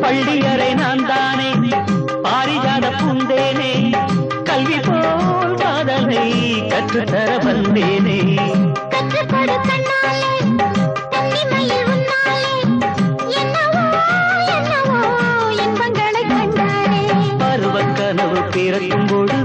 பள்ளியறை நான் தானே பாரிஜாத பூந்தேனே கல்வி போல் காதலை கற்றுத்தர வந்தேனே கற்றுக்கொடு கண்ணாலே தன்னிமையில் உன்னாலே என்னவோ என்னவோ இன்பங்களை கண்டானே பருவக் கனவு பிறக்கும் பொழுது